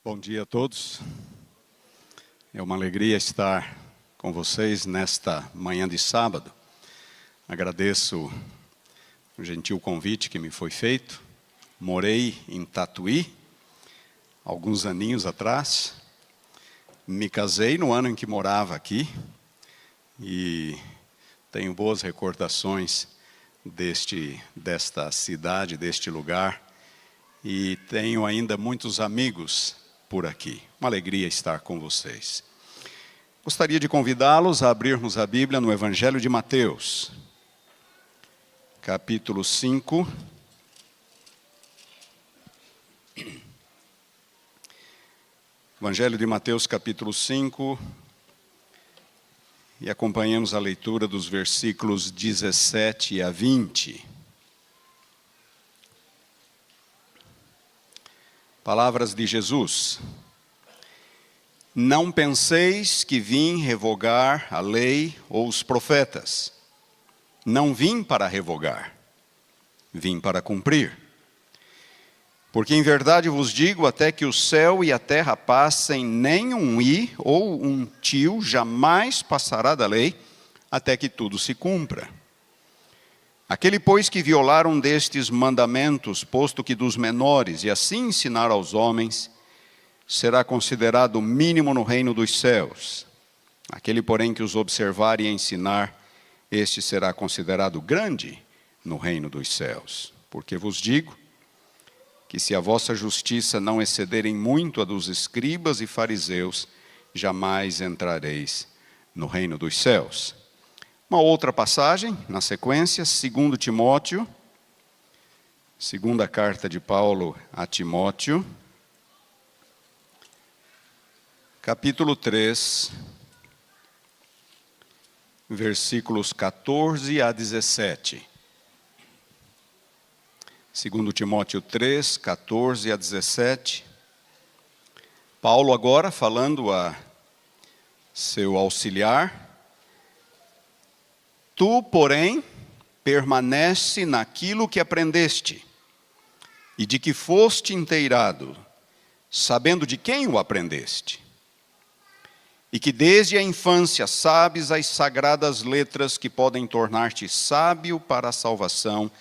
Bom dia a todos. É uma alegria estar com vocês nesta manhã de sábado. Agradeço o gentil convite que me foi feito. Morei em Tatuí, alguns aninhos atrás. Me casei no ano em que morava aqui e tenho boas recordações desta cidade, deste lugar. E tenho ainda muitos amigos por aqui. Uma alegria estar com vocês. Gostaria de convidá-los a abrirmos a Bíblia no Evangelho de Mateus, capítulo 5. Evangelho de Mateus, capítulo 5. E acompanhamos a leitura dos versículos 17 a 20. Palavras de Jesus. Não penseis que vim revogar a lei ou os profetas. Não vim para revogar, vim para cumprir. Porque em verdade vos digo, até que o céu e a terra passem, nem um i ou um tio jamais passará da lei, até que tudo se cumpra. Aquele, pois, que violar um destes mandamentos, posto que dos menores, e assim ensinar aos homens, será considerado mínimo no reino dos céus. Aquele, porém, que os observar e ensinar, este será considerado grande no reino dos céus. Porque vos digo que se a vossa justiça não excederem muito a dos escribas e fariseus, jamais entrareis no reino dos céus. Uma outra passagem, na sequência, 2 Timóteo, segunda carta de Paulo a Timóteo, capítulo 3, versículos 14 a 17. 2 Timóteo 3, 14 a 17. Paulo agora falando a seu auxiliar. Tu, porém, permanece naquilo que aprendeste, e de que foste inteirado, sabendo de quem o aprendeste, e que desde a infância sabes as sagradas letras que podem tornar-te sábio para a salvação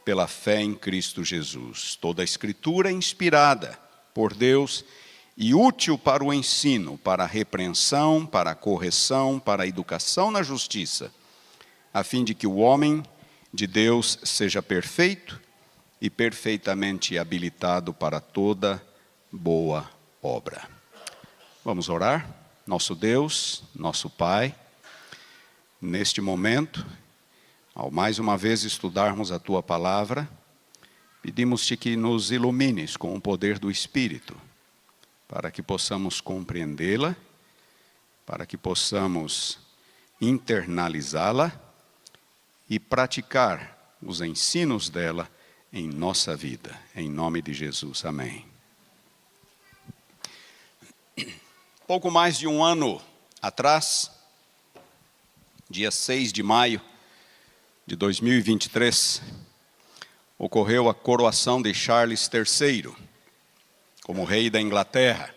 pela fé em Cristo Jesus. Toda a Escritura é inspirada por Deus e útil para o ensino, para a repreensão, para a correção, para a educação na justiça, a fim de que o homem de Deus seja perfeito e perfeitamente habilitado para toda boa obra. Vamos orar? Nosso Deus, nosso Pai, neste momento, ao mais uma vez estudarmos a Tua Palavra, pedimos-te que nos ilumines com o poder do Espírito, para que possamos compreendê-la, para que possamos internalizá-la, e praticar os ensinos dela em nossa vida. Em nome de Jesus. Amém. Pouco mais de um ano atrás, dia 6 de maio de 2023, ocorreu a coroação de Charles III como rei da Inglaterra.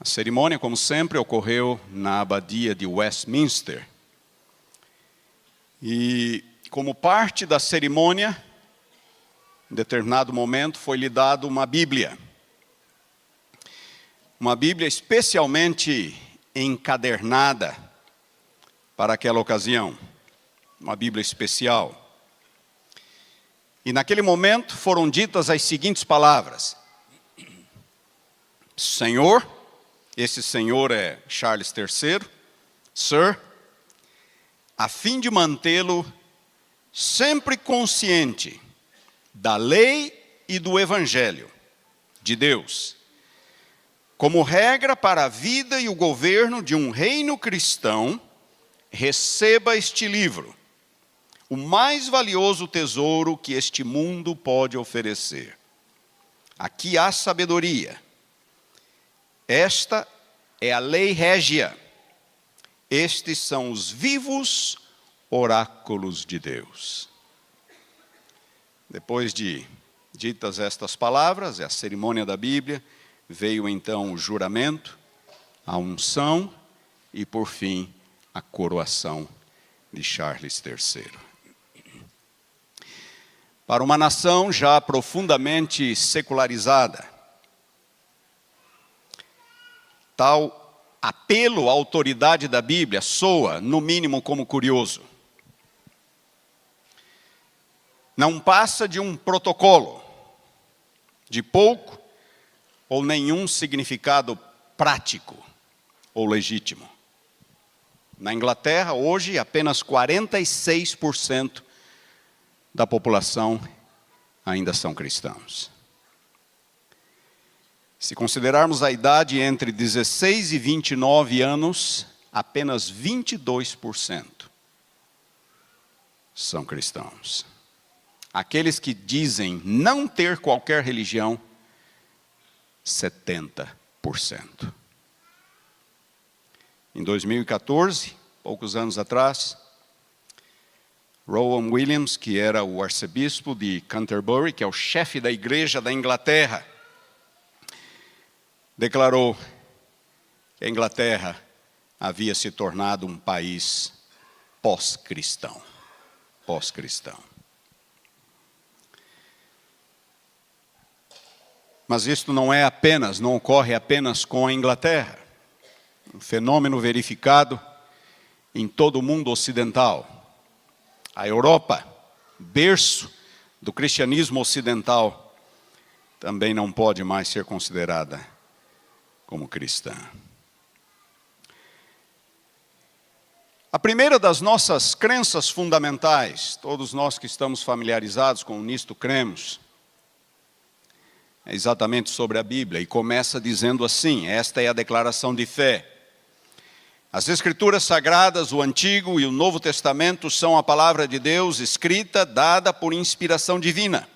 A cerimônia, como sempre, ocorreu na abadia de Westminster. E, como parte da cerimônia, em determinado momento, foi-lhe dado uma Bíblia. Uma Bíblia especialmente encadernada para aquela ocasião. Uma Bíblia especial. E naquele momento foram ditas as seguintes palavras. Senhor, esse Senhor é Charles III, Sir, a fim de mantê-lo sempre consciente da lei e do Evangelho de Deus, como regra para a vida e o governo de um reino cristão, receba este livro, o mais valioso tesouro que este mundo pode oferecer. Aqui há sabedoria. Esta é a lei régia. Estes são os vivos oráculos de Deus. Depois de ditas estas palavras, é a cerimônia da Bíblia, veio então o juramento, a unção e, por fim, a coroação de Charles III. Para uma nação já profundamente secularizada, tal apelo à autoridade da Bíblia soa, no mínimo, como curioso. Não passa de um protocolo, de pouco ou nenhum significado prático ou legítimo. Na Inglaterra, hoje, apenas 46% da população ainda são cristãos. Se considerarmos a idade entre 16 e 29 anos, apenas 22% são cristãos. Aqueles que dizem não ter qualquer religião, 70%. Em 2014, poucos anos atrás, Rowan Williams, que era o arcebispo de Canterbury, que é o chefe da igreja da Inglaterra, declarou que a Inglaterra havia se tornado um país pós-cristão. Mas isto não ocorre apenas com a Inglaterra. Um fenômeno verificado em todo o mundo ocidental. A Europa, berço do cristianismo ocidental, também não pode mais ser considerada como cristã. A primeira das nossas crenças fundamentais, todos nós que estamos familiarizados com nisto cremos, é exatamente sobre a Bíblia, e começa dizendo assim: esta é a declaração de fé. As Escrituras Sagradas, o Antigo e o Novo Testamento, são a palavra de Deus escrita, dada por inspiração divina.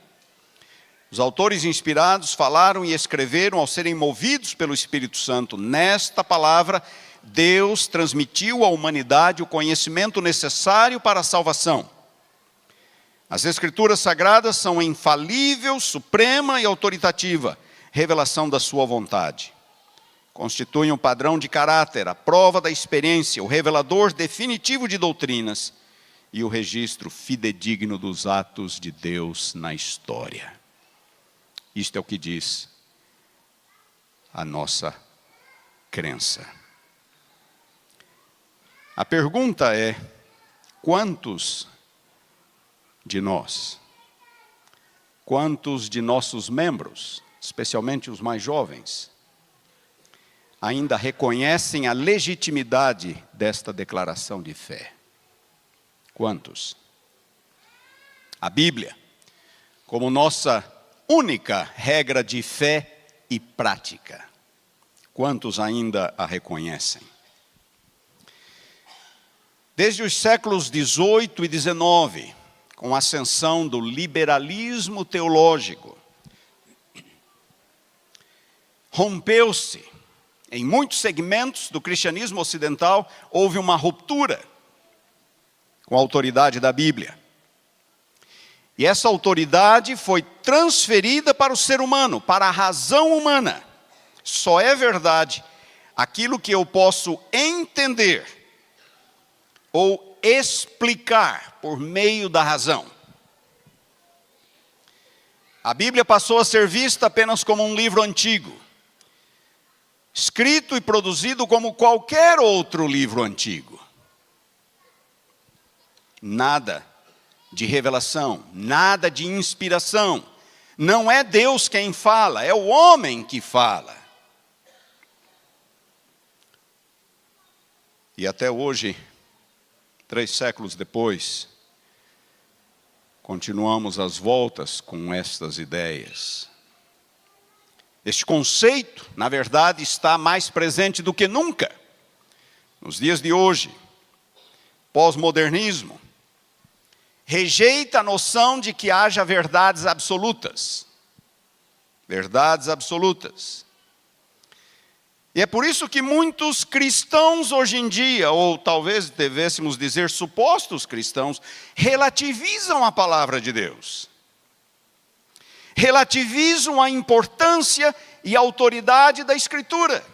Os autores inspirados falaram e escreveram ao serem movidos pelo Espírito Santo. Nesta palavra, Deus transmitiu à humanidade o conhecimento necessário para a salvação. As Escrituras Sagradas são infalível, suprema e autoritativa revelação da sua vontade. Constituem um padrão de caráter, a prova da experiência, o revelador definitivo de doutrinas e o registro fidedigno dos atos de Deus na história. Isto é o que diz a nossa crença. A pergunta é: quantos de nós, quantos de nossos membros, especialmente os mais jovens, ainda reconhecem a legitimidade desta declaração de fé? Quantos? A Bíblia, como nossa única regra de fé e prática, quantos ainda a reconhecem? Desde os séculos 18 e 19, com a ascensão do liberalismo teológico, rompeu-se, em muitos segmentos do cristianismo ocidental, houve uma ruptura com a autoridade da Bíblia. E essa autoridade foi transferida para o ser humano, para a razão humana. Só é verdade aquilo que eu posso entender ou explicar por meio da razão. A Bíblia passou a ser vista apenas como um livro antigo, escrito e produzido como qualquer outro livro antigo. Nada de revelação, nada de inspiração. Não é Deus quem fala, é o homem que fala. E até hoje, 3 séculos depois, continuamos às voltas com estas ideias. Este conceito, na verdade, está mais presente do que nunca. Nos dias de hoje, pós-modernismo rejeita a noção de que haja verdades absolutas. Verdades absolutas. E é por isso que muitos cristãos hoje em dia, ou talvez devêssemos dizer supostos cristãos, relativizam a palavra de Deus. Relativizam a importância e autoridade da Escritura.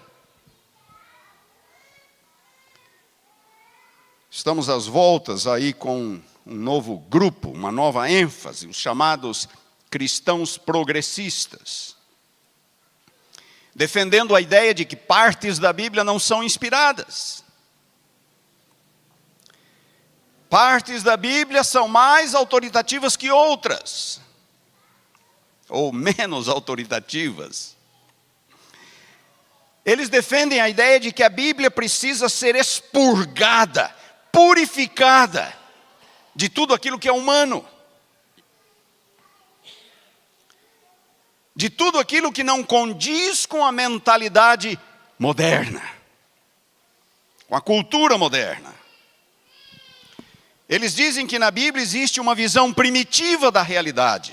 Estamos às voltas aí com um novo grupo, uma nova ênfase, os chamados cristãos progressistas, defendendo a ideia de que partes da Bíblia não são inspiradas. Partes da Bíblia são mais autoritativas que outras, ou menos autoritativas. Eles defendem a ideia de que a Bíblia precisa ser expurgada, purificada de tudo aquilo que é humano, de tudo aquilo que não condiz com a mentalidade moderna, com a cultura moderna. Eles dizem que na Bíblia existe uma visão primitiva da realidade,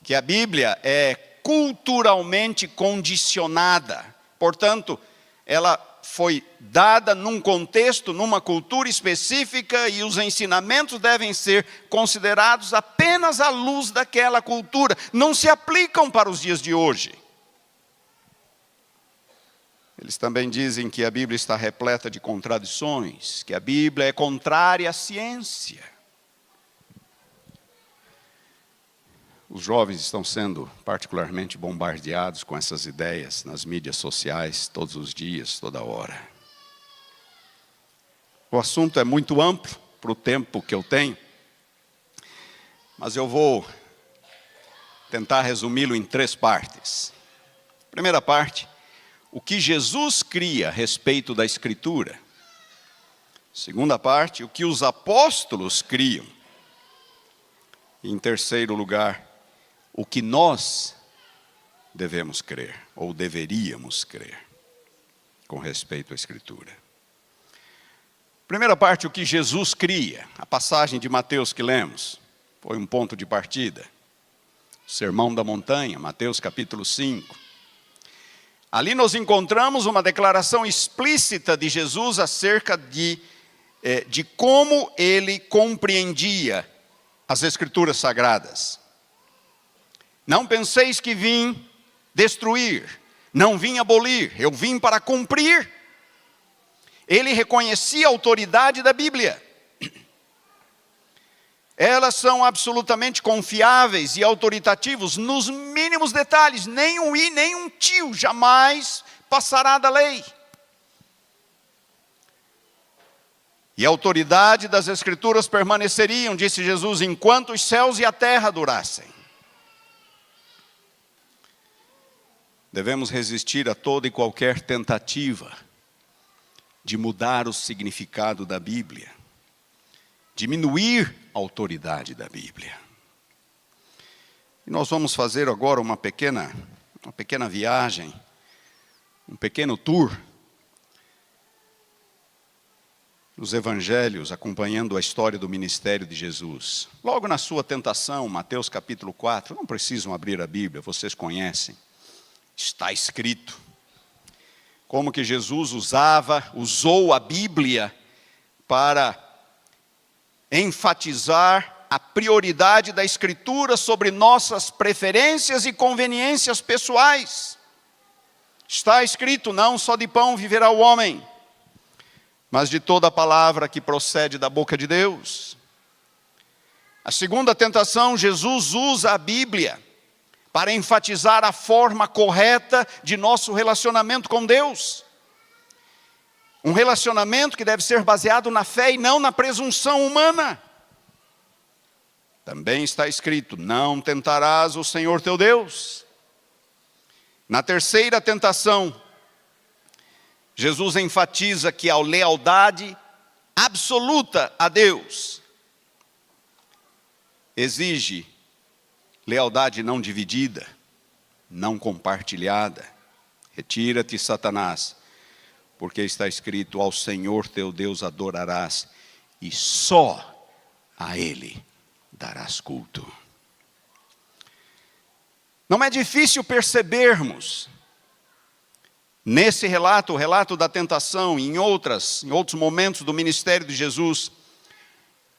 que a Bíblia é culturalmente condicionada, portanto, ela foi dada num contexto, numa cultura específica, e os ensinamentos devem ser considerados apenas à luz daquela cultura, não se aplicam para os dias de hoje. Eles também dizem que a Bíblia está repleta de contradições, que a Bíblia é contrária à ciência. Os jovens estão sendo particularmente bombardeados com essas ideias nas mídias sociais, todos os dias, toda hora. O assunto é muito amplo para o tempo que eu tenho, mas eu vou tentar resumi-lo em 3 partes. Primeira parte, o que Jesus cria a respeito da Escritura. Segunda parte, o que os apóstolos criam. E em terceiro lugar, o que nós devemos crer, ou deveríamos crer, com respeito à Escritura. Primeira parte, o que Jesus cria. A passagem de Mateus que lemos foi um ponto de partida. O Sermão da Montanha, Mateus capítulo 5. Ali nós encontramos uma declaração explícita de Jesus acerca de como ele compreendia as Escrituras Sagradas. Não penseis que vim destruir, não vim abolir, eu vim para cumprir. Ele reconhecia a autoridade da Bíblia. Elas são absolutamente confiáveis e autoritativos nos mínimos detalhes. Nem um i, nem um tio jamais passará da lei. E a autoridade das Escrituras permaneceriam, disse Jesus, enquanto os céus e a terra durassem. Devemos resistir a toda e qualquer tentativa de mudar o significado da Bíblia, diminuir a autoridade da Bíblia. E nós vamos fazer agora uma pequena viagem, um pequeno tour nos evangelhos, acompanhando a história do ministério de Jesus. Logo na sua tentação, Mateus capítulo 4, não precisam abrir a Bíblia, vocês conhecem. Está escrito como que Jesus usou a Bíblia para enfatizar a prioridade da Escritura sobre nossas preferências e conveniências pessoais. Está escrito, não só de pão viverá o homem, mas de toda a palavra que procede da boca de Deus. A segunda tentação, Jesus usa a Bíblia para enfatizar a forma correta de nosso relacionamento com Deus. Um relacionamento que deve ser baseado na fé e não na presunção humana. Também está escrito, não tentarás o Senhor teu Deus. Na terceira tentação, Jesus enfatiza que a lealdade absoluta a Deus exige lealdade não dividida, não compartilhada. Retira-te, Satanás, porque está escrito, ao Senhor teu Deus adorarás, e só a Ele darás culto. Não é difícil percebermos, nesse relato, o relato da tentação, em outros momentos do ministério de Jesus,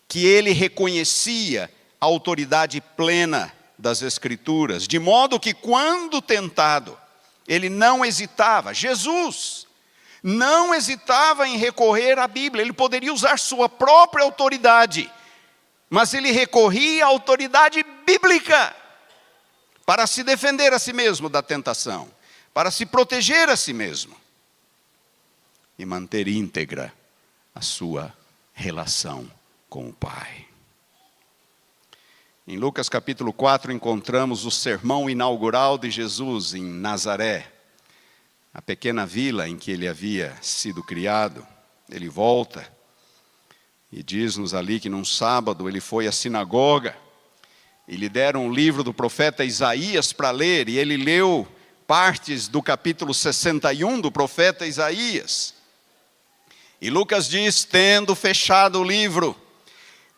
que ele reconhecia a autoridade plena das Escrituras, de modo que quando tentado, ele não hesitava. Jesus não hesitava em recorrer à Bíblia. Ele poderia usar sua própria autoridade, mas ele recorria à autoridade bíblica para se defender a si mesmo da tentação, para se proteger a si mesmo e manter íntegra a sua relação com o Pai. Em Lucas capítulo 4 encontramos o sermão inaugural de Jesus em Nazaré, a pequena vila em que ele havia sido criado. Ele volta e diz-nos ali que num sábado ele foi à sinagoga e lhe deram um livro do profeta Isaías para ler, e ele leu partes do capítulo 61 do profeta Isaías. E Lucas diz, tendo fechado o livro,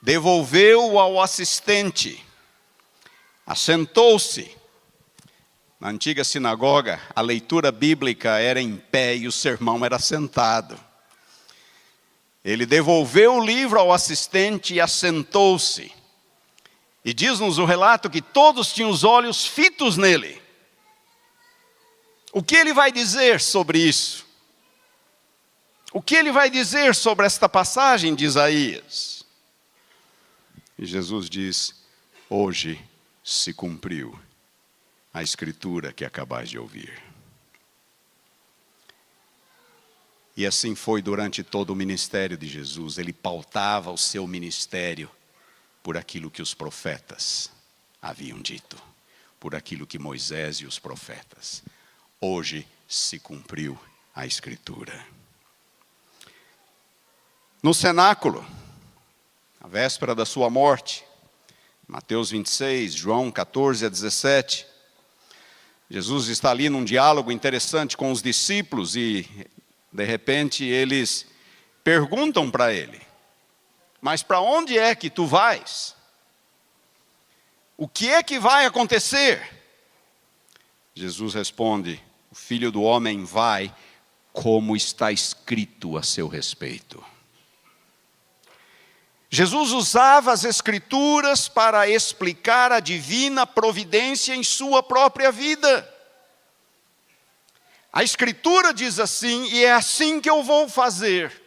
devolveu-o ao assistente, assentou-se. Na antiga sinagoga, a leitura bíblica era em pé e o sermão era sentado. Ele devolveu o livro ao assistente e assentou-se. E diz-nos o relato que todos tinham os olhos fitos nele. O que ele vai dizer sobre isso? O que ele vai dizer sobre esta passagem de Isaías? E Jesus diz, hoje se cumpriu a escritura que acabais de ouvir. E assim foi durante todo o ministério de Jesus. Ele pautava o seu ministério por aquilo que os profetas haviam dito, por aquilo que Moisés e os profetas. Hoje se cumpriu a escritura. No cenáculo, a véspera da sua morte, Mateus 26, João 14 a 17, Jesus está ali num diálogo interessante com os discípulos e, de repente, eles perguntam para ele, mas para onde é que tu vais? O que é que vai acontecer? Jesus responde, o Filho do Homem vai como está escrito a seu respeito. Jesus usava as Escrituras para explicar a divina providência em sua própria vida. A Escritura diz assim, e é assim que eu vou fazer.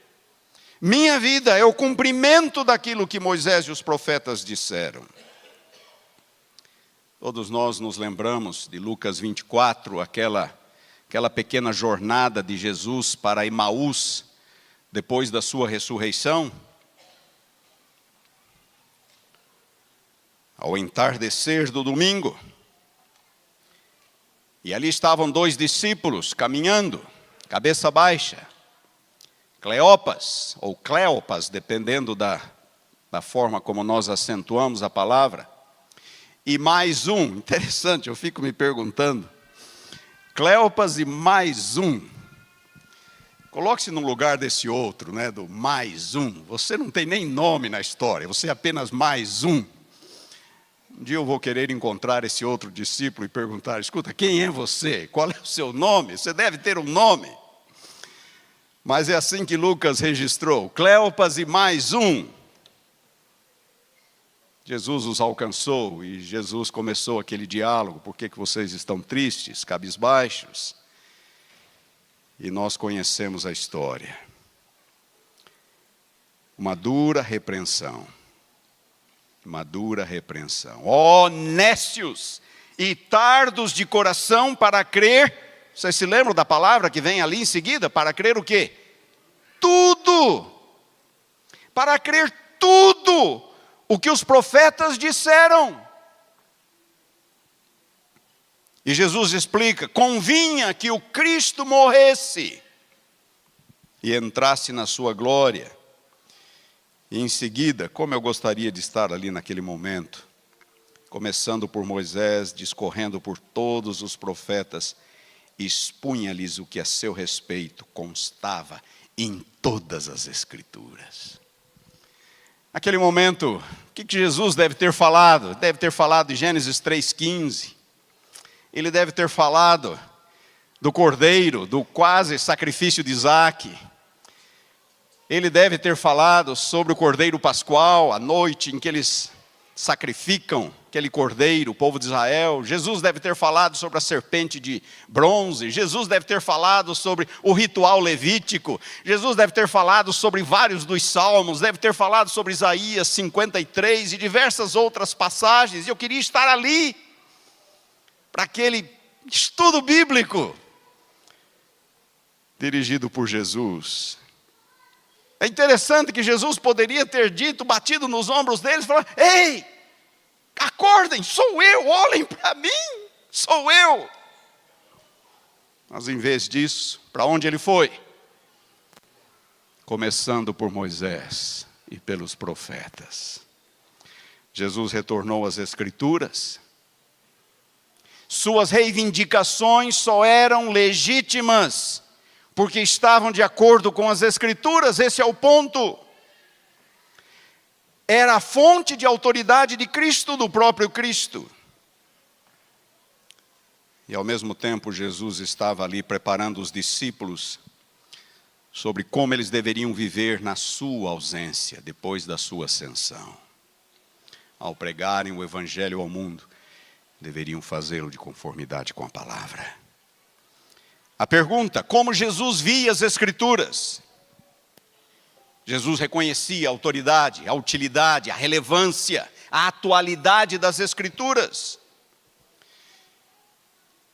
Minha vida é o cumprimento daquilo que Moisés e os profetas disseram. Todos nós nos lembramos de Lucas 24, aquela pequena jornada de Jesus para Emaús, depois da sua ressurreição. Ao entardecer do domingo, e ali estavam dois discípulos caminhando, cabeça baixa, Cleopas, ou Cleopas, dependendo da forma como nós acentuamos a palavra, e mais um, interessante, eu fico me perguntando, Cleopas e mais um, coloque-se no lugar desse outro, né, do mais um, você não tem nem nome na história, você é apenas mais um. Um dia eu vou querer encontrar esse outro discípulo e perguntar, escuta, quem é você? Qual é o seu nome? Você deve ter um nome. Mas é assim que Lucas registrou, Cleopas e mais um. Jesus os alcançou e Jesus começou aquele diálogo, por que vocês estão tristes, cabisbaixos? E nós conhecemos a história. Uma dura repreensão. Uma dura repreensão. Ó nécios e tardos de coração para crer. Vocês se lembram da palavra que vem ali em seguida? Para crer o quê? Tudo. Para crer tudo o que os profetas disseram. E Jesus explica, convinha que o Cristo morresse e entrasse na sua glória. E em seguida, como eu gostaria de estar ali naquele momento, começando por Moisés, discorrendo por todos os profetas, expunha-lhes o que a seu respeito constava em todas as Escrituras. Naquele momento, o que Jesus deve ter falado? Deve ter falado de Gênesis 3,15. Ele deve ter falado do cordeiro, do quase sacrifício de Isaque. Ele deve ter falado sobre o cordeiro pascual, a noite em que eles sacrificam aquele cordeiro, o povo de Israel. Jesus deve ter falado sobre a serpente de bronze. Jesus deve ter falado sobre o ritual levítico. Jesus deve ter falado sobre vários dos salmos. Deve ter falado sobre Isaías 53 e diversas outras passagens. E eu queria estar ali para aquele estudo bíblico dirigido por Jesus. É interessante que Jesus poderia ter dito, batido nos ombros deles, falando: ei, acordem, sou eu, olhem para mim, sou eu. Mas em vez disso, para onde ele foi? Começando por Moisés e pelos profetas. Jesus retornou às Escrituras. Suas reivindicações só eram legítimas porque estavam de acordo com as Escrituras. Esse é o ponto. Era a fonte de autoridade de Cristo, do próprio Cristo. E ao mesmo tempo Jesus estava ali preparando os discípulos sobre como eles deveriam viver na sua ausência, depois da sua ascensão. Ao pregarem o Evangelho ao mundo, deveriam fazê-lo de conformidade com a palavra. A pergunta: como Jesus via as Escrituras? Jesus reconhecia a autoridade, a utilidade, a relevância, a atualidade das Escrituras.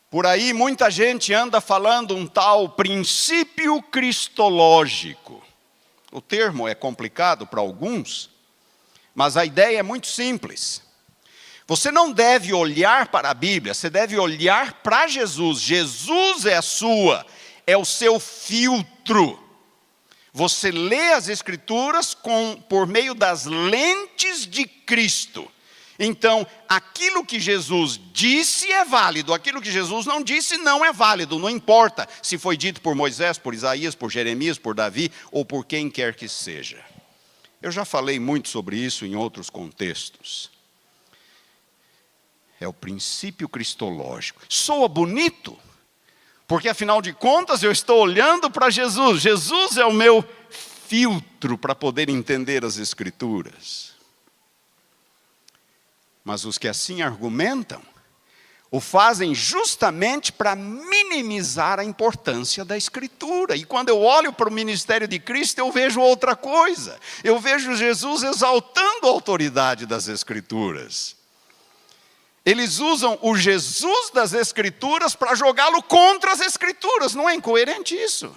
Por aí muita gente anda falando um tal princípio cristológico. O termo é complicado para alguns, mas a ideia é muito simples. Você não deve olhar para a Bíblia, você deve olhar para Jesus. Jesus é o seu filtro. Você lê as Escrituras por meio das lentes de Cristo. Então, aquilo que Jesus disse é válido, aquilo que Jesus não disse não é válido. Não importa se foi dito por Moisés, por Isaías, por Jeremias, por Davi ou por quem quer que seja. Eu já falei muito sobre isso em outros contextos. É o princípio cristológico. Soa bonito, porque afinal de contas eu estou olhando para Jesus. Jesus é o meu filtro para poder entender as Escrituras. Mas os que assim argumentam, o fazem justamente para minimizar a importância da Escritura. E quando eu olho para o ministério de Cristo, eu vejo outra coisa. Eu vejo Jesus exaltando a autoridade das Escrituras. Eles usam o Jesus das Escrituras para jogá-lo contra as Escrituras. Não é incoerente isso?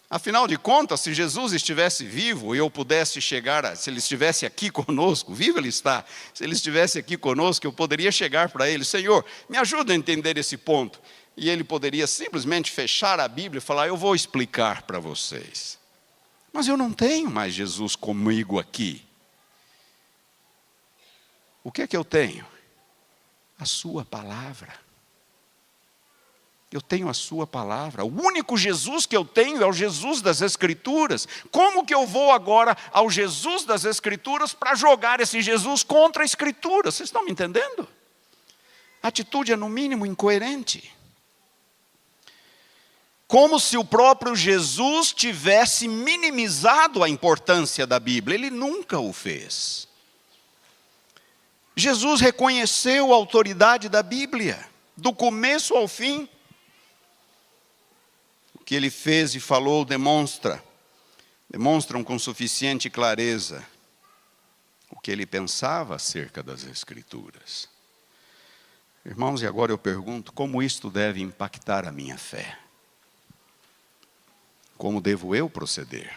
Afinal de contas, se Jesus estivesse vivo e eu pudesse chegar, se ele estivesse aqui conosco, vivo ele está, se ele estivesse aqui conosco, eu poderia chegar para ele: Senhor, me ajuda a entender esse ponto. E ele poderia simplesmente fechar a Bíblia e falar: eu vou explicar para vocês. Mas eu não tenho mais Jesus comigo aqui. O que é que eu tenho? A sua palavra. Eu tenho a sua palavra. O único Jesus que eu tenho é o Jesus das Escrituras. Como que eu vou agora ao Jesus das Escrituras para jogar esse Jesus contra a Escritura? Vocês estão me entendendo? A atitude é no mínimo incoerente. Como se o próprio Jesus tivesse minimizado a importância da Bíblia. Ele nunca o fez. Jesus reconheceu a autoridade da Bíblia, do começo ao fim. O que ele fez e falou demonstram com suficiente clareza o que ele pensava acerca das Escrituras. Irmãos, e agora eu pergunto: como isto deve impactar a minha fé? Como devo eu proceder?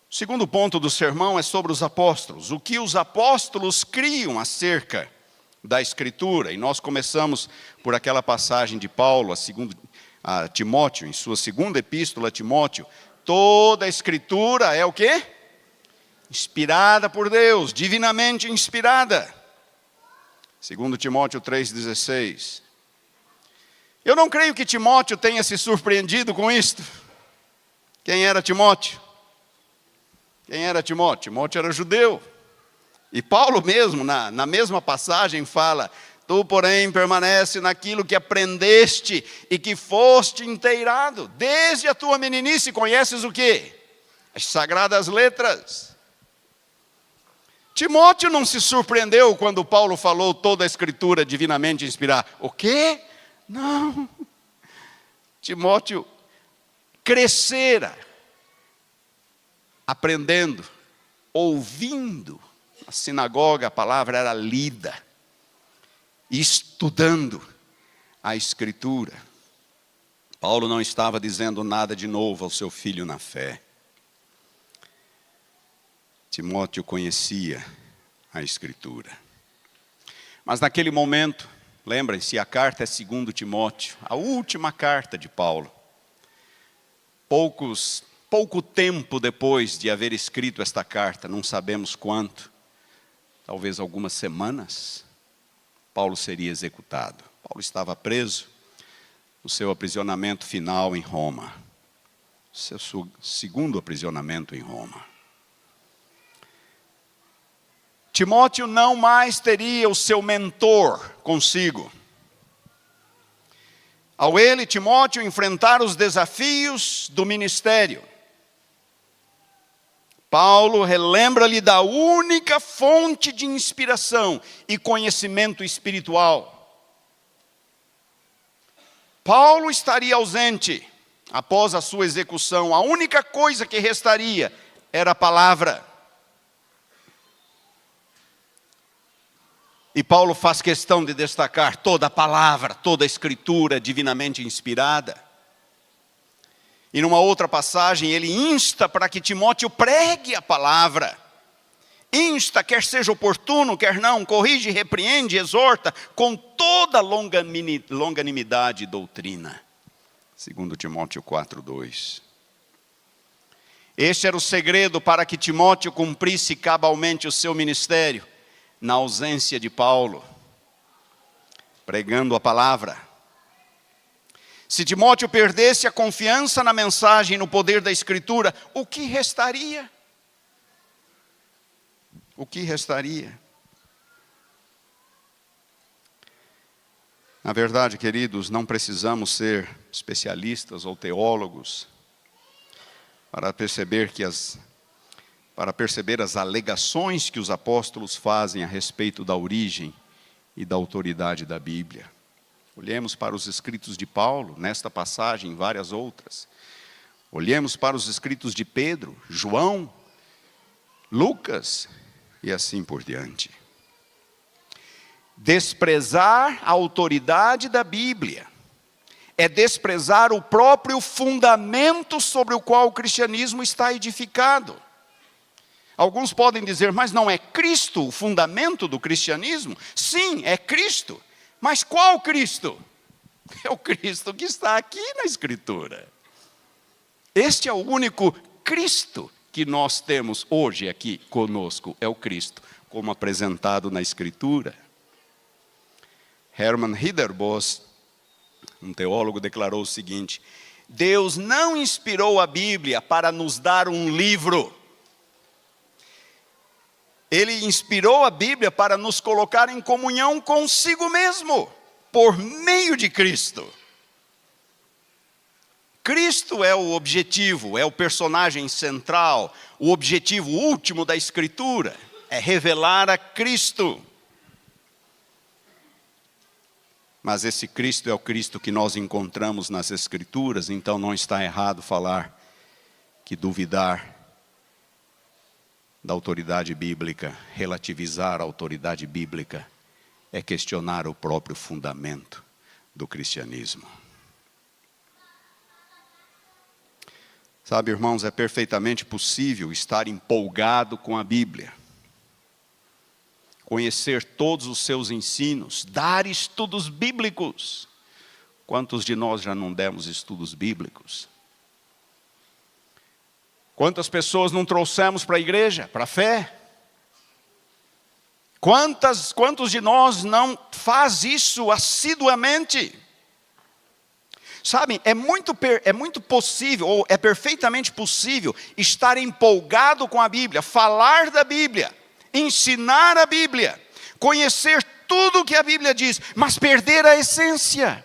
O segundo ponto do sermão é sobre os apóstolos. O que os apóstolos criam acerca da Escritura. E nós começamos por aquela passagem de Paulo a Timóteo, em sua segunda epístola a Timóteo. Toda a Escritura é o quê? Inspirada por Deus, divinamente inspirada. 2 Timóteo 3,16. Eu não creio que Timóteo tenha se surpreendido com isto. Quem era Timóteo? Quem era Timóteo? Timóteo era judeu. E Paulo mesmo, na mesma passagem, fala: tu, porém, permanece naquilo que aprendeste e que foste inteirado. Desde a tua meninice conheces o quê? As sagradas letras. Timóteo não se surpreendeu quando Paulo falou toda a Escritura divinamente inspirada. O quê? Não. Timóteo crescera aprendendo, ouvindo. Na sinagoga a palavra era lida, estudando a Escritura. Paulo não estava dizendo nada de novo ao seu filho na fé. Timóteo conhecia a Escritura. Mas naquele momento, lembrem-se, a carta é 2 Timóteo, a última carta de Paulo. Pouco tempo depois de haver escrito esta carta, não sabemos quanto, talvez algumas semanas, Paulo seria executado. Paulo estava preso no seu aprisionamento final em Roma, seu segundo aprisionamento em Roma. Timóteo não mais teria o seu mentor consigo. Ao ele, Timóteo, enfrentar os desafios do ministério, Paulo relembra-lhe da única fonte de inspiração e conhecimento espiritual. Paulo estaria ausente após a sua execução. A única coisa que restaria era a palavra. E Paulo faz questão de destacar toda a palavra, toda a Escritura divinamente inspirada. E numa outra passagem ele insta para que Timóteo pregue a palavra. Insta, quer seja oportuno, quer não, corrige, repreende, exorta, com toda longanimidade e doutrina. 2 Timóteo 4:2. Este era o segredo para que Timóteo cumprisse cabalmente o seu ministério, na ausência de Paulo, pregando a palavra. Se Timóteo perdesse a confiança na mensagem e no poder da Escritura, o que restaria? O que restaria? Na verdade, queridos, não precisamos ser especialistas ou teólogos para perceber as alegações que os apóstolos fazem a respeito da origem e da autoridade da Bíblia. Olhemos para os escritos de Paulo, nesta passagem e várias outras. Olhemos para os escritos de Pedro, João, Lucas e assim por diante. Desprezar a autoridade da Bíblia é desprezar o próprio fundamento sobre o qual o cristianismo está edificado. Alguns podem dizer, mas não é Cristo o fundamento do cristianismo? Sim, é Cristo. Mas qual Cristo? É o Cristo que está aqui na Escritura. Este é o único Cristo que nós temos hoje aqui conosco. É o Cristo, como apresentado na Escritura. Hermann Ridderbos, um teólogo, declarou o seguinte: Deus não inspirou a Bíblia para nos dar um livro. Ele inspirou a Bíblia para nos colocar em comunhão consigo mesmo, por meio de Cristo. Cristo é o objetivo, é o personagem central, o objetivo último da Escritura, é revelar a Cristo. Mas esse Cristo é o Cristo que nós encontramos nas Escrituras, então não está errado falar que duvidar da autoridade bíblica, relativizar a autoridade bíblica, é questionar o próprio fundamento do cristianismo. Sabe, irmãos, é perfeitamente possível estar empolgado com a Bíblia, conhecer todos os seus ensinos, dar estudos bíblicos. Quantos de nós já não demos estudos bíblicos? Quantas pessoas não trouxemos para a igreja, para a fé? Quantos de nós não faz isso assiduamente? Sabem, é muito possível, ou é perfeitamente possível, estar empolgado com a Bíblia, falar da Bíblia, ensinar a Bíblia, conhecer tudo o que a Bíblia diz, mas perder a essência,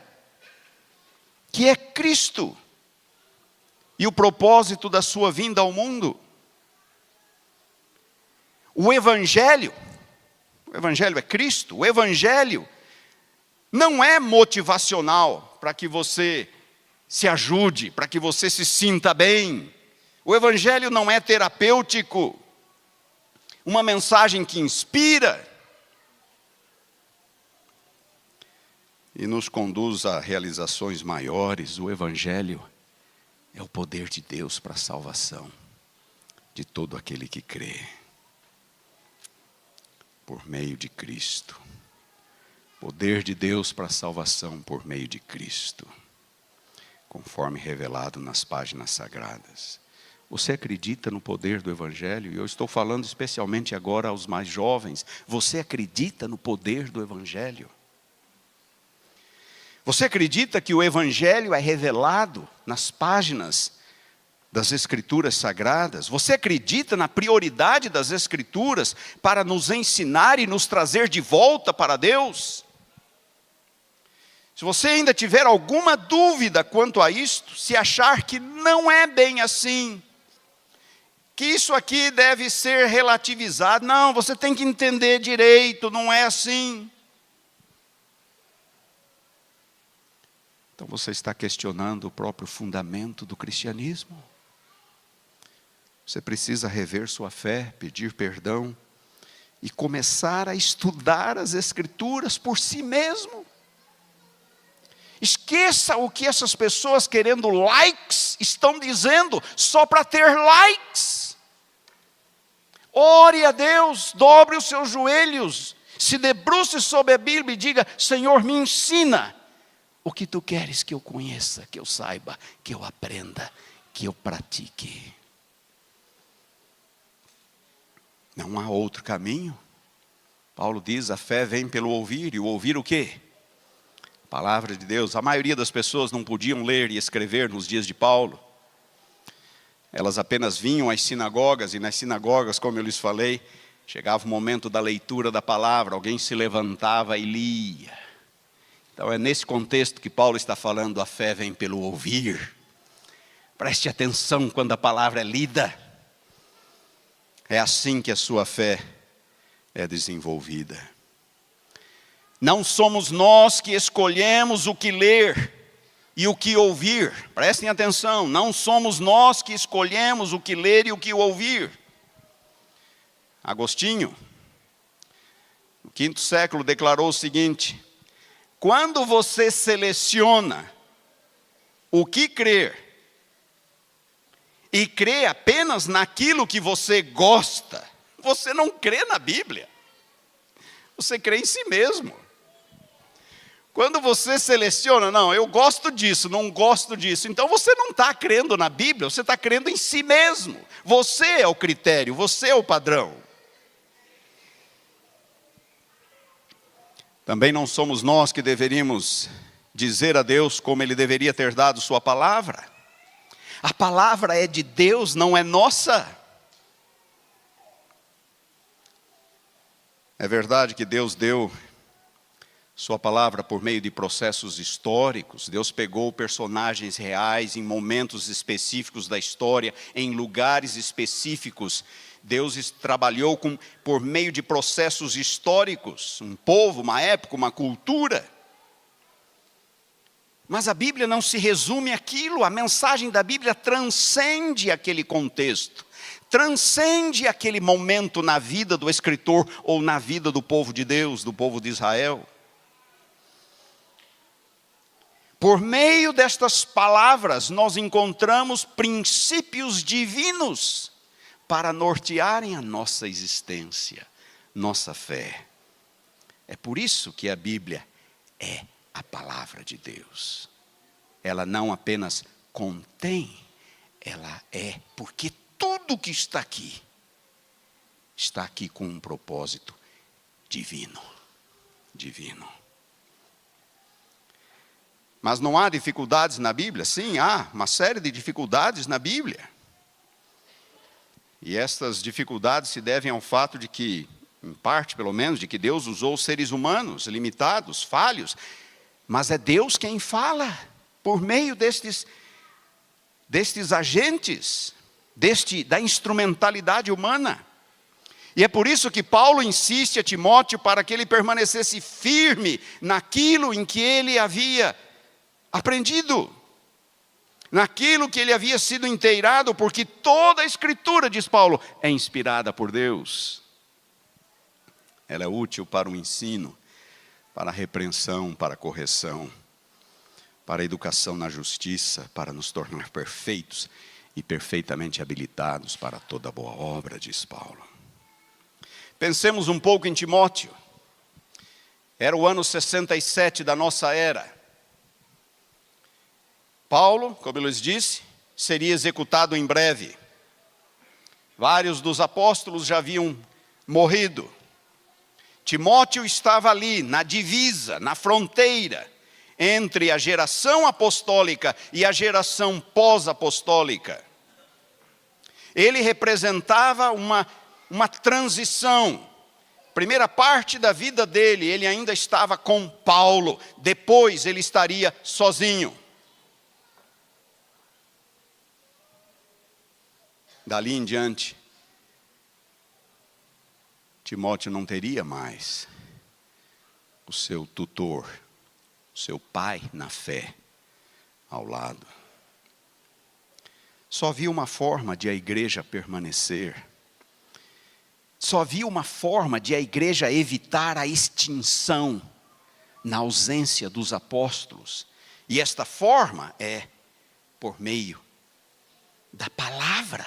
que é Cristo. E o propósito da sua vinda ao mundo. O Evangelho é Cristo, o Evangelho não é motivacional para que você se ajude, para que você se sinta bem. O Evangelho não é terapêutico, uma mensagem que inspira e nos conduz a realizações maiores. O Evangelho é o poder de Deus para a salvação de todo aquele que crê, por meio de Cristo. Poder de Deus para a salvação por meio de Cristo, conforme revelado nas páginas sagradas. Você acredita no poder do Evangelho? E eu estou falando especialmente agora aos mais jovens. Você acredita no poder do Evangelho? Você acredita que o Evangelho é revelado nas páginas das Escrituras Sagradas? Você acredita na prioridade das Escrituras para nos ensinar e nos trazer de volta para Deus? Se você ainda tiver alguma dúvida quanto a isto, se achar que não é bem assim, que isso aqui deve ser relativizado, não, você tem que entender direito, não é assim. Então você está questionando o próprio fundamento do cristianismo. Você precisa rever sua fé, pedir perdão e começar a estudar as Escrituras por si mesmo. Esqueça o que essas pessoas querendo likes estão dizendo só para ter likes. Ore a Deus, dobre os seus joelhos, se debruce sobre a Bíblia e diga: Senhor, me ensina o que tu queres que eu conheça, que eu saiba, que eu aprenda, que eu pratique. Não há outro caminho. Paulo diz: a fé vem pelo ouvir, e o ouvir o quê? Palavra de Deus. A maioria das pessoas não podiam ler e escrever nos dias de Paulo. Elas apenas vinham às sinagogas, e nas sinagogas, como eu lhes falei, chegava o momento da leitura da palavra, alguém se levantava e lia. Então é nesse contexto que Paulo está falando: a fé vem pelo ouvir. Preste atenção quando a palavra é lida. É assim que a sua fé é desenvolvida. Não somos nós que escolhemos o que ler e o que ouvir. Prestem atenção, não somos nós que escolhemos o que ler e o que ouvir. Agostinho, no 5º século, declarou o seguinte: quando você seleciona o que crer e crê apenas naquilo que você gosta, você não crê na Bíblia, você crê em si mesmo. Quando você seleciona, não, eu gosto disso, não gosto disso, então você não está crendo na Bíblia, você está crendo em si mesmo. Você é o critério, você é o padrão. Também não somos nós que deveríamos dizer a Deus como Ele deveria ter dado sua palavra. A palavra é de Deus, não é nossa. É verdade que Deus deu sua palavra por meio de processos históricos. Deus pegou personagens reais em momentos específicos da história, em lugares específicos. Deus trabalhou por meio de processos históricos, um povo, uma época, uma cultura. Mas a Bíblia não se resume àquilo, a mensagem da Bíblia transcende aquele contexto, transcende aquele momento na vida do escritor ou na vida do povo de Deus, do povo de Israel. Por meio destas palavras, nós encontramos princípios divinos para nortearem a nossa existência, nossa fé. É por isso que a Bíblia é a palavra de Deus. Ela não apenas contém, ela é, porque tudo que está aqui com um propósito divino. Divino. Mas não há dificuldades na Bíblia? Sim, há uma série de dificuldades na Bíblia. E estas dificuldades se devem ao fato de que, em parte pelo menos, de que Deus usou seres humanos limitados, falhos, mas é Deus quem fala por meio destes agentes, da instrumentalidade humana. E é por isso que Paulo insiste a Timóteo para que ele permanecesse firme naquilo em que ele havia aprendido, naquilo que ele havia sido inteirado, porque toda a Escritura, diz Paulo, é inspirada por Deus. Ela é útil para o ensino, para a repreensão, para a correção, para a educação na justiça, para nos tornar perfeitos e perfeitamente habilitados para toda boa obra, diz Paulo. Pensemos um pouco em Timóteo. Era o ano 67 da nossa era. Paulo, como eu lhes disse, seria executado em breve. Vários dos apóstolos já haviam morrido. Timóteo estava ali, na divisa, na fronteira, entre a geração apostólica e a geração pós-apostólica. Ele representava uma transição. Primeira parte da vida dele, ele ainda estava com Paulo. Depois ele estaria sozinho. Dali em diante, Timóteo não teria mais o seu tutor, o seu pai na fé ao lado. Só havia uma forma de a igreja permanecer. Só havia uma forma de a igreja evitar a extinção na ausência dos apóstolos. E esta forma é por meio da palavra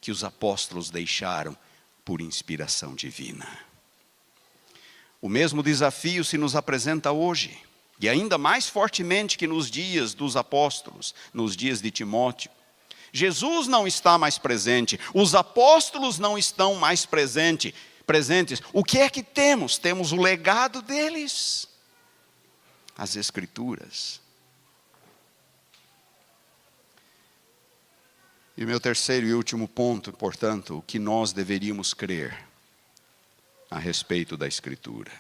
que os apóstolos deixaram por inspiração divina. O mesmo desafio se nos apresenta hoje, e ainda mais fortemente que nos dias dos apóstolos, nos dias de Timóteo. Jesus não está mais presente, os apóstolos não estão mais presentes. O que é que temos? Temos o legado deles, as Escrituras. E o meu terceiro e último ponto, portanto, o que nós deveríamos crer a respeito da Escritura.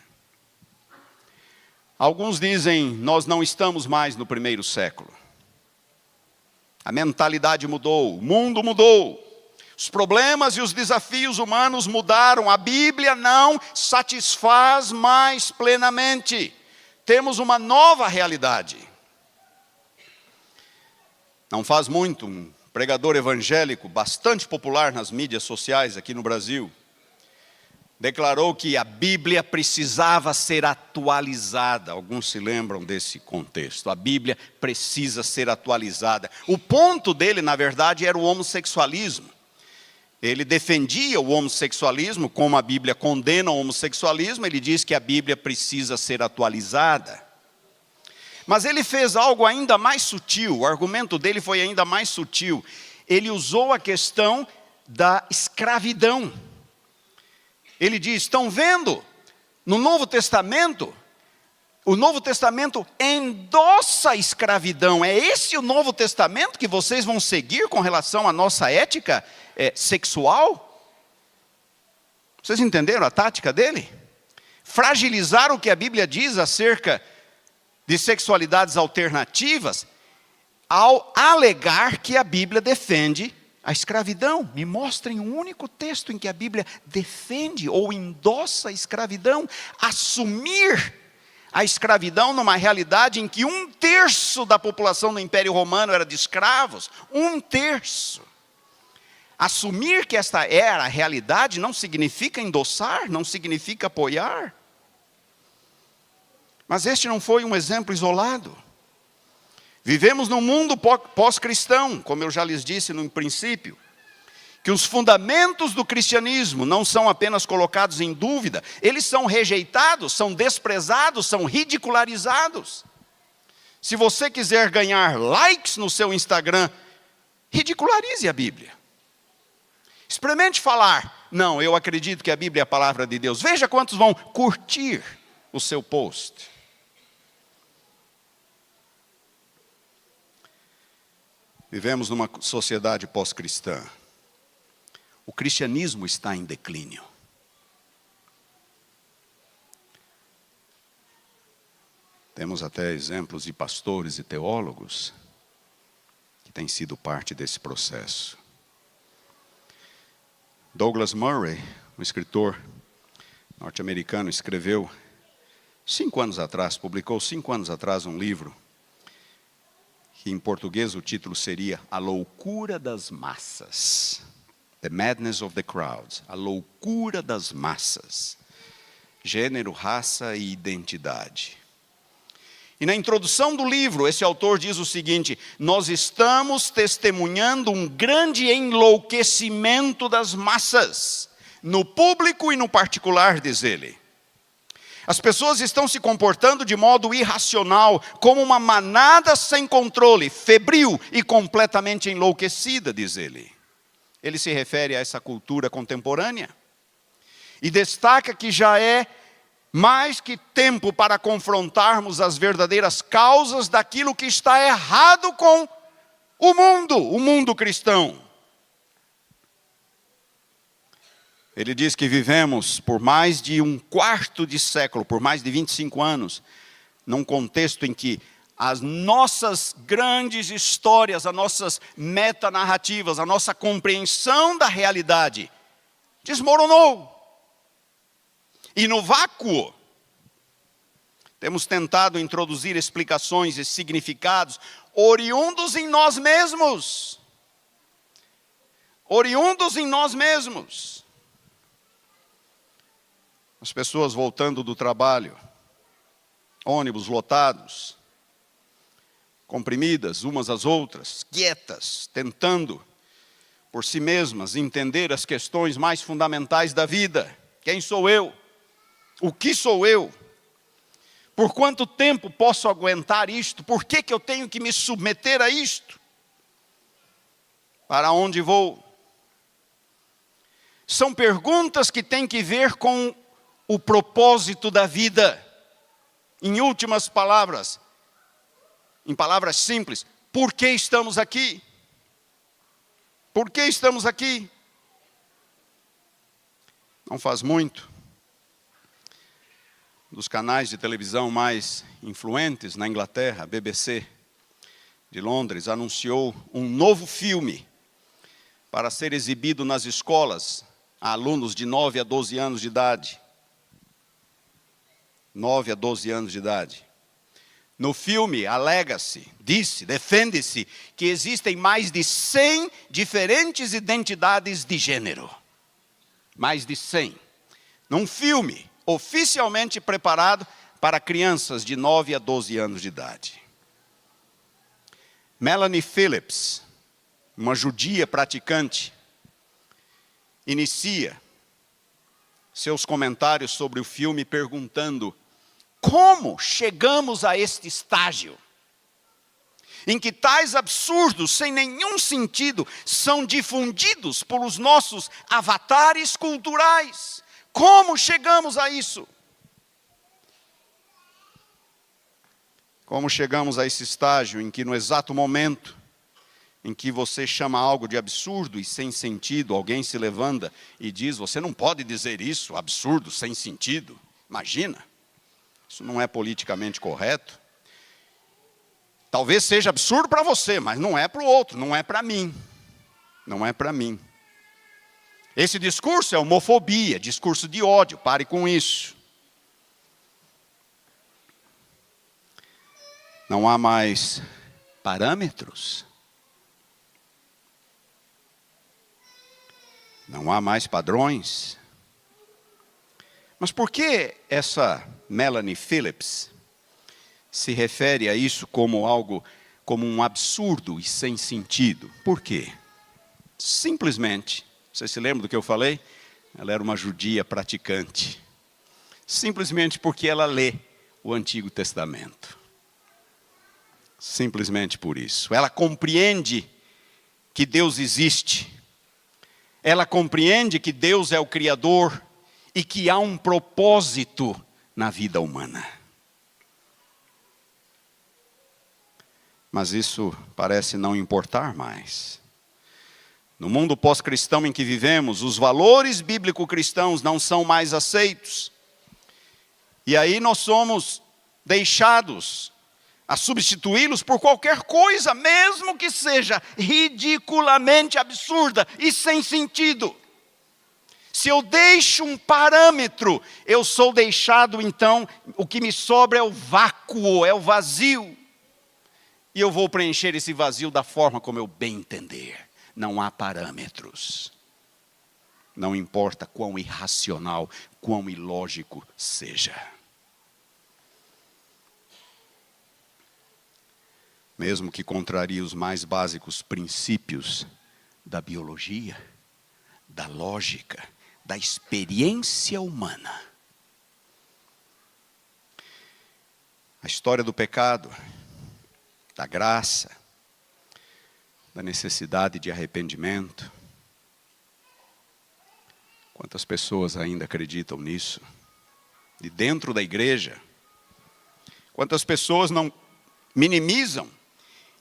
Alguns dizem, nós não estamos mais no primeiro século. A mentalidade mudou, o mundo mudou. Os problemas e os desafios humanos mudaram. A Bíblia não satisfaz mais plenamente. Temos uma nova realidade. Não faz muito, um pregador evangélico bastante popular nas mídias sociais aqui no Brasil, declarou que a Bíblia precisava ser atualizada. Alguns se lembram desse contexto. A Bíblia precisa ser atualizada. O ponto dele, na verdade, era o homossexualismo. Ele defendia o homossexualismo, como a Bíblia condena o homossexualismo, ele diz que a Bíblia precisa ser atualizada. Mas ele fez algo ainda mais sutil, o argumento dele foi ainda mais sutil. Ele usou a questão da escravidão. Ele diz, estão vendo? No Novo Testamento, o Novo Testamento endossa a escravidão. É esse o Novo Testamento que vocês vão seguir com relação à nossa ética sexual? Vocês entenderam a tática dele? Fragilizar o que a Bíblia diz acerca de sexualidades alternativas, ao alegar que a Bíblia defende a escravidão. Me mostrem um único texto em que a Bíblia defende ou endossa a escravidão. Assumir a escravidão numa realidade em que 1/3 da população do Império Romano era de escravos. 1/3. Assumir que esta era a realidade não significa endossar, não significa apoiar. Mas este não foi um exemplo isolado. Vivemos num mundo pós-cristão, como eu já lhes disse no princípio, que os fundamentos do cristianismo não são apenas colocados em dúvida, eles são rejeitados, são desprezados, são ridicularizados. Se você quiser ganhar likes no seu Instagram, ridicularize a Bíblia. Experimente falar, não, eu acredito que a Bíblia é a palavra de Deus. Veja quantos vão curtir o seu post. Vivemos numa sociedade pós-cristã. O cristianismo está em declínio. Temos até exemplos de pastores e teólogos que têm sido parte desse processo. Douglas Murray, um escritor norte-americano, escreveu 5 anos atrás, publicou 5 anos atrás um livro, que em português o título seria A Loucura das Massas. The Madness of the Crowds. A loucura das massas. Gênero, raça e identidade. E na introdução do livro, esse autor diz o seguinte: nós estamos testemunhando um grande enlouquecimento das massas, no público e no particular, diz ele. As pessoas estão se comportando de modo irracional, como uma manada sem controle, febril e completamente enlouquecida, diz ele. Ele se refere a essa cultura contemporânea e destaca que já é mais que tempo para confrontarmos as verdadeiras causas daquilo que está errado com o mundo cristão. Ele diz que vivemos por mais de um quarto de século, por mais de 25 anos, num contexto em que as nossas grandes histórias, as nossas metanarrativas, a nossa compreensão da realidade desmoronou. E no vácuo, temos tentado introduzir explicações e significados oriundos em nós mesmos. Oriundos em nós mesmos. As pessoas voltando do trabalho, ônibus lotados, comprimidas umas às outras, quietas, tentando por si mesmas entender as questões mais fundamentais da vida. Quem sou eu? O que sou eu? Por quanto tempo posso aguentar isto? Por que eu tenho que me submeter a isto? Para onde vou? São perguntas que têm que ver com o propósito da vida. Em últimas palavras, em palavras simples, por que estamos aqui? Por que estamos aqui? Não faz muito, dos canais de televisão mais influentes na Inglaterra, a BBC de Londres, anunciou um novo filme para ser exibido nas escolas a alunos de 9 a 12 anos de idade. 9 a 12 anos de idade. No filme, alega-se, defende-se, que existem mais de 100 diferentes identidades de gênero. Mais de 100. Num filme oficialmente preparado para crianças de 9 a 12 anos de idade. Melanie Phillips, uma judia praticante, inicia seus comentários sobre o filme perguntando: como chegamos a este estágio em que tais absurdos, sem nenhum sentido, são difundidos pelos nossos avatares culturais? Como chegamos a isso? Como chegamos a esse estágio em que no exato momento em que você chama algo de absurdo e sem sentido, alguém se levanta e diz: você não pode dizer isso, absurdo, sem sentido. Imagina. Isso não é politicamente correto. Talvez seja absurdo para você, mas não é para o outro, não é para mim. Não é para mim. Esse discurso é homofobia, discurso de ódio, pare com isso. Não há mais parâmetros. Não há mais padrões. Mas por que essa Melanie Phillips se refere a isso como algo, como um absurdo e sem sentido? Por quê? Simplesmente, você se lembra do que eu falei? Ela era uma judia praticante. Simplesmente porque ela lê o Antigo Testamento. Simplesmente por isso. Ela compreende que Deus existe. Ela compreende que Deus é o Criador e que há um propósito na vida humana. Mas isso parece não importar mais. No mundo pós-cristão em que vivemos, os valores bíblico-cristãos não são mais aceitos. E aí nós somos deixados a substituí-los por qualquer coisa, mesmo que seja ridiculamente absurda e sem sentido. Se eu deixo um parâmetro, eu sou deixado, então, o que me sobra é o vácuo, é o vazio. E eu vou preencher esse vazio da forma como eu bem entender. Não há parâmetros. Não importa quão irracional, quão ilógico seja. Mesmo que contrarie os mais básicos princípios da biologia, da lógica, da experiência humana. A história do pecado, da graça, da necessidade de arrependimento. Quantas pessoas ainda acreditam nisso? E dentro da igreja, quantas pessoas não minimizam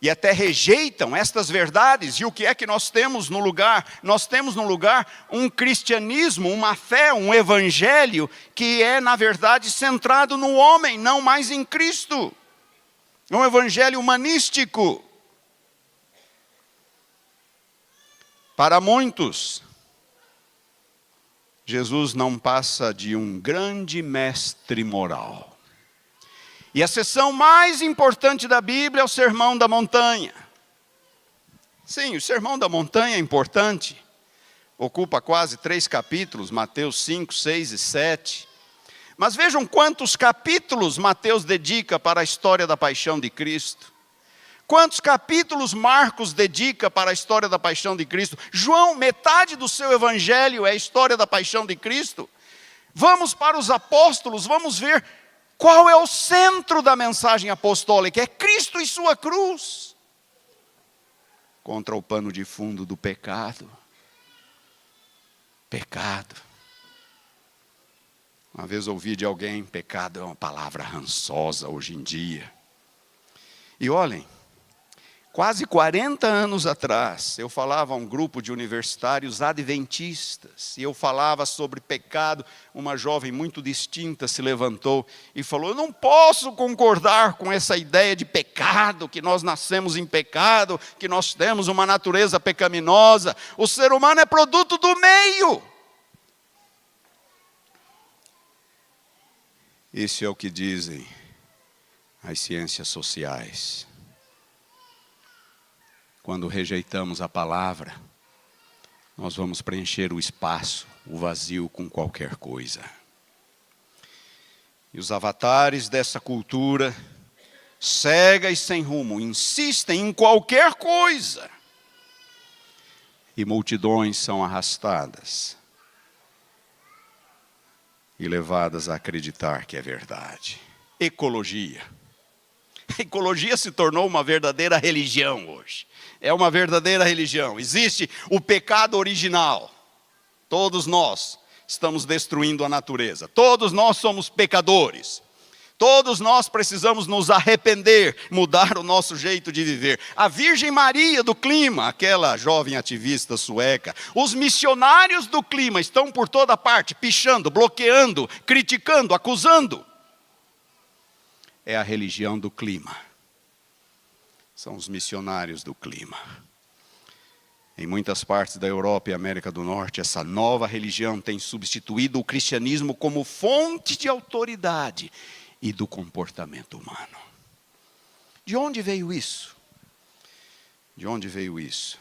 e até rejeitam estas verdades? E o que é que nós temos no lugar? Nós temos no lugar um cristianismo, uma fé, um evangelho que é, na verdade, centrado no homem, não mais em Cristo. É um evangelho humanístico. Para muitos, Jesus não passa de um grande mestre moral. E a seção mais importante da Bíblia é o Sermão da Montanha. Sim, o Sermão da Montanha é importante. Ocupa quase 3 capítulos, Mateus 5, 6 e 7. Mas vejam quantos capítulos Mateus dedica para a história da paixão de Cristo. Quantos capítulos Marcos dedica para a história da paixão de Cristo. João, metade do seu evangelho é a história da paixão de Cristo. Vamos para os apóstolos, vamos ver qual é o centro da mensagem apostólica. É Cristo e sua cruz. Contra o pano de fundo do pecado. Pecado. Uma vez ouvi de alguém, pecado é uma palavra rançosa hoje em dia. E olhem, quase 40 anos atrás, eu falava a um grupo de universitários adventistas, e eu falava sobre pecado. Uma jovem muito distinta se levantou e falou: eu não posso concordar com essa ideia de pecado, que nós nascemos em pecado, que nós temos uma natureza pecaminosa. O ser humano é produto do meio. Isso é o que dizem as ciências sociais. Quando rejeitamos a palavra, nós vamos preencher o espaço, o vazio com qualquer coisa. E os avatares dessa cultura, cega e sem rumo, insistem em qualquer coisa. E multidões são arrastadas e levadas a acreditar que é verdade. Ecologia. A ecologia se tornou uma verdadeira religião hoje. É uma verdadeira religião. Existe o pecado original. Todos nós estamos destruindo a natureza. Todos nós somos pecadores. Todos nós precisamos nos arrepender, mudar o nosso jeito de viver. A Virgem Maria do clima, aquela jovem ativista sueca, os missionários do clima estão por toda parte, pichando, bloqueando, criticando, acusando. É a religião do clima. São os missionários do clima. Em muitas partes da Europa e América do Norte, essa nova religião tem substituído o cristianismo como fonte de autoridade e do comportamento humano. De onde veio isso? De onde veio isso?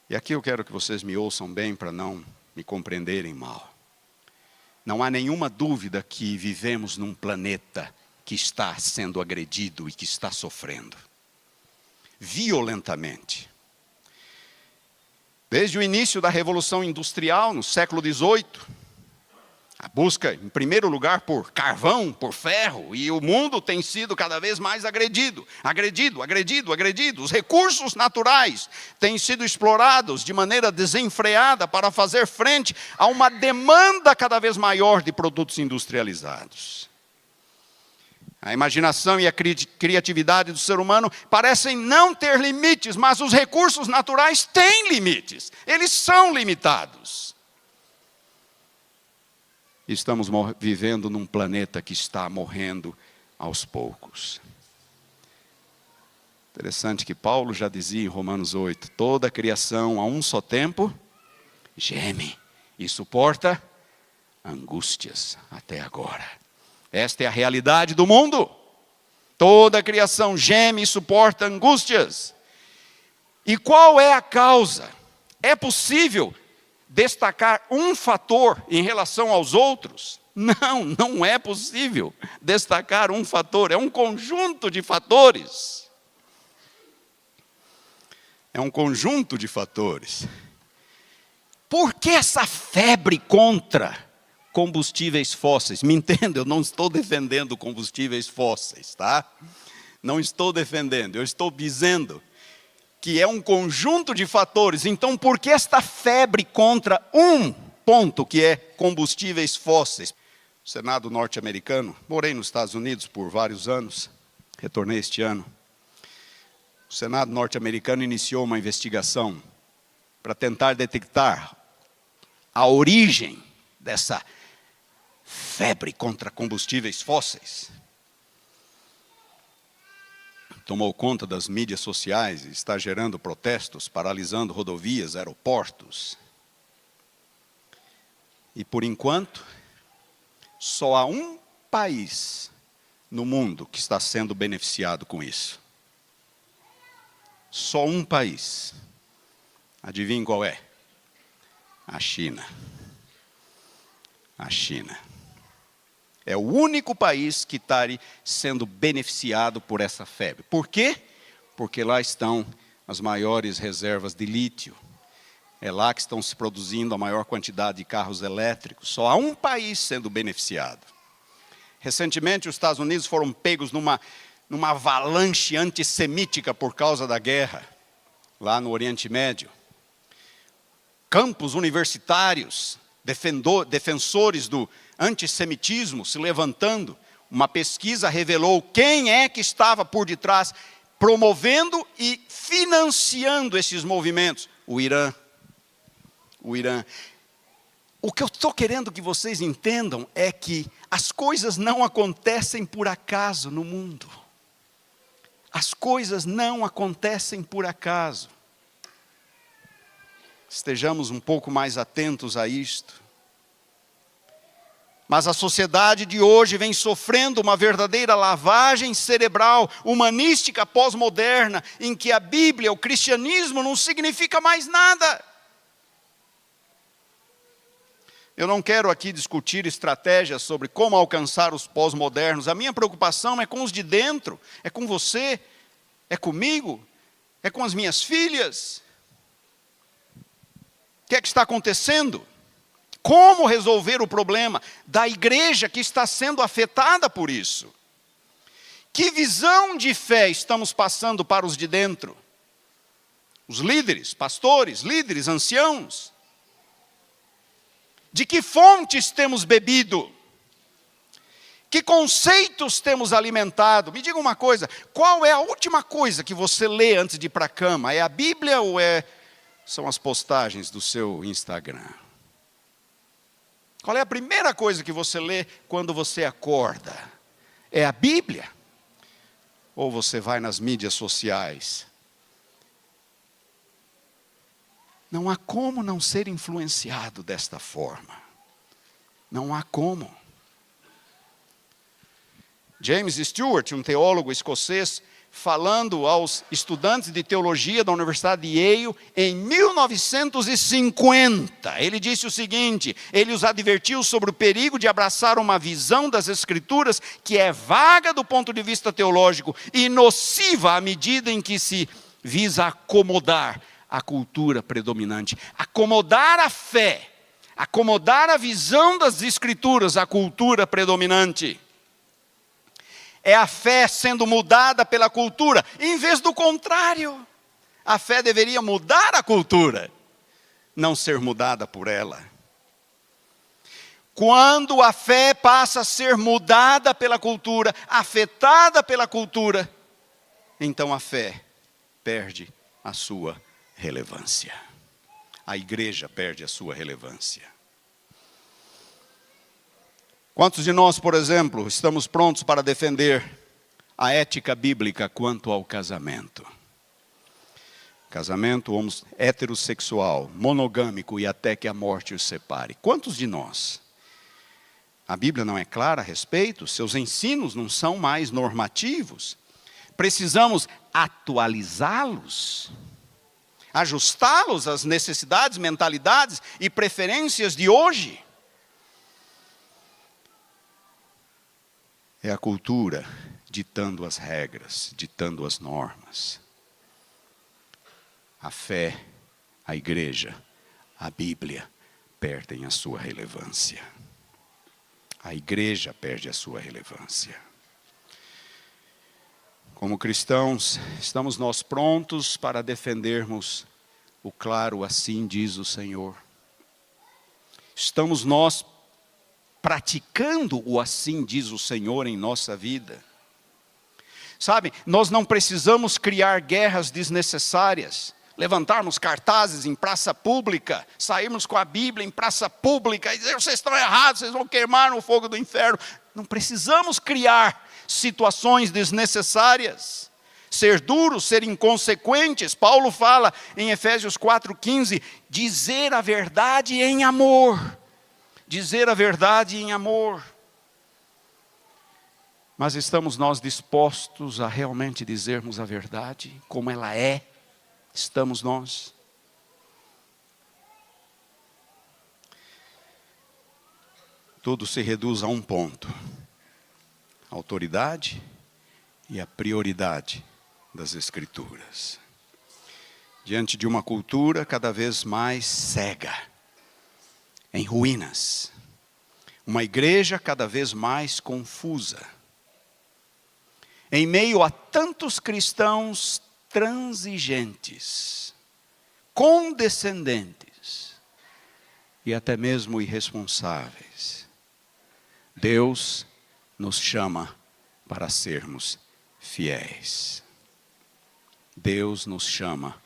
E aqui eu quero que vocês me ouçam bem para não me compreenderem mal. Não há nenhuma dúvida que vivemos num planeta que está sendo agredido e que está sofrendo violentamente. Desde o início da Revolução Industrial, no século XVIII, a busca, em primeiro lugar, por carvão, por ferro, e o mundo tem sido cada vez mais agredido. Os recursos naturais têm sido explorados de maneira desenfreada para fazer frente a uma demanda cada vez maior de produtos industrializados. A imaginação e a criatividade do ser humano parecem não ter limites, mas os recursos naturais têm limites. Eles são limitados. Estamos vivendo num planeta que está morrendo aos poucos. Interessante que Paulo já dizia em Romanos 8, toda a criação a um só tempo geme e suporta angústias até agora. Esta é a realidade do mundo. Toda a criação geme e suporta angústias. E qual é a causa? É possível destacar um fator em relação aos outros? Não, não é possível destacar um fator. É um conjunto de fatores. É um conjunto de fatores. Por que essa febre contra combustíveis fósseis? Me entenda, eu não estou defendendo combustíveis fósseis, tá? Não estou defendendo, eu estou dizendo que é um conjunto de fatores. Então, por que esta febre contra um ponto que é combustíveis fósseis? O Senado norte-americano, morei nos Estados Unidos por vários anos, retornei este ano. O Senado norte-americano iniciou uma investigação para tentar detectar a origem dessa febre contra combustíveis fósseis. Tomou conta das mídias sociais e está gerando protestos, paralisando rodovias, aeroportos. E por enquanto, só há um país no mundo que está sendo beneficiado com isso. Só um país. Adivinhe qual é? A China. A China. É o único país que está sendo beneficiado por essa febre. Por quê? Porque lá estão as maiores reservas de lítio. É lá que estão se produzindo a maior quantidade de carros elétricos. Só há um país sendo beneficiado. Recentemente, os Estados Unidos foram pegos numa avalanche antissemítica por causa da guerra, lá no Oriente Médio. Campos universitários, defensores do antissemitismo se levantando. Uma pesquisa revelou quem é que estava por detrás, promovendo e financiando esses movimentos. O Irã. O Irã. O que eu estou querendo que vocês entendam é que as coisas não acontecem por acaso no mundo. As coisas não acontecem por acaso. Estejamos um pouco mais atentos a isto. Mas a sociedade de hoje vem sofrendo uma verdadeira lavagem cerebral, humanística pós-moderna, em que a Bíblia, o cristianismo, não significa mais nada. Eu não quero aqui discutir estratégias sobre como alcançar os pós-modernos. A minha preocupação é com os de dentro, é com você, é comigo, é com as minhas filhas. O que é que está acontecendo? Como resolver o problema da igreja que está sendo afetada por isso? Que visão de fé estamos passando para os de dentro? Os líderes, pastores, líderes, anciãos. De que fontes temos bebido? Que conceitos temos alimentado? Me diga uma coisa, qual é a última coisa que você lê antes de ir para a cama? É a Bíblia ou são as postagens do seu Instagram? Qual é a primeira coisa que você lê quando você acorda? É a Bíblia? Ou você vai nas mídias sociais? Não há como não ser influenciado desta forma. Não há como. James Stewart, um teólogo escocês, falando aos estudantes de teologia da Universidade de Yale, em 1950, ele disse o seguinte, ele os advertiu sobre o perigo de abraçar uma visão das Escrituras que é vaga do ponto de vista teológico e nociva à medida em que se visa acomodar a cultura predominante, acomodar a fé, acomodar a visão das Escrituras à cultura predominante. É a fé sendo mudada pela cultura, em vez do contrário. A fé deveria mudar a cultura, não ser mudada por ela. Quando a fé passa a ser mudada pela cultura, afetada pela cultura, então a fé perde a sua relevância. A igreja perde a sua relevância. Quantos de nós, por exemplo, estamos prontos para defender a ética bíblica quanto ao casamento? Casamento heterossexual, monogâmico e até que a morte os separe. Quantos de nós? A Bíblia não é clara a respeito, seus ensinos não são mais normativos. Precisamos atualizá-los, ajustá-los às necessidades, mentalidades e preferências de hoje. É a cultura ditando as regras, ditando as normas. A fé, a igreja, a Bíblia perdem a sua relevância. A igreja perde a sua relevância. Como cristãos, estamos nós prontos para defendermos o claro assim diz o Senhor. Estamos nós praticando o assim diz o Senhor em nossa vida. Sabe, nós não precisamos criar guerras desnecessárias, levantarmos cartazes em praça pública, sairmos com a Bíblia em praça pública e dizer, vocês estão errados, vocês vão queimar no fogo do inferno. Não precisamos criar situações desnecessárias, ser duros, ser inconsequentes. Paulo fala em Efésios 4,15, dizer a verdade em amor. Dizer a verdade em amor. Mas estamos nós dispostos a realmente dizermos a verdade como ela é? Estamos nós? Tudo se reduz a um ponto: a autoridade e a prioridade das Escrituras. Diante de uma cultura cada vez mais cega, em ruínas, uma igreja cada vez mais confusa, em meio a tantos cristãos transigentes, condescendentes e até mesmo irresponsáveis, Deus nos chama para sermos fiéis. Deus nos chama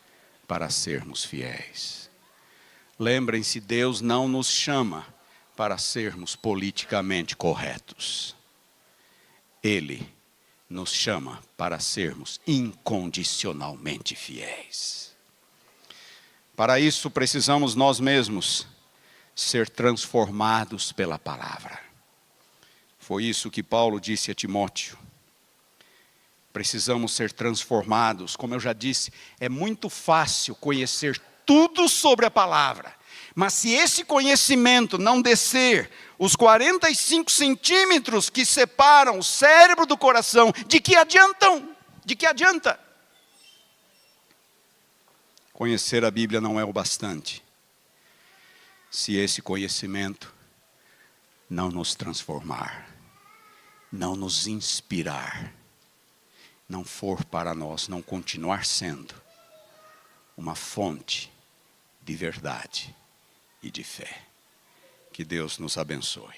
para sermos fiéis. Lembrem-se, Deus não nos chama para sermos politicamente corretos. Ele nos chama para sermos incondicionalmente fiéis. Para isso precisamos nós mesmos ser transformados pela palavra. Foi isso que Paulo disse a Timóteo. Precisamos ser transformados. Como eu já disse, é muito fácil conhecer tudo sobre a palavra. Mas se esse conhecimento não descer os 45 centímetros que separam o cérebro do coração, de que adiantam? De que adianta? Conhecer a Bíblia não é o bastante, se esse conhecimento não nos transformar, não nos inspirar, não for para nós, não continuar sendo uma fonte de verdade e de fé. Que Deus nos abençoe.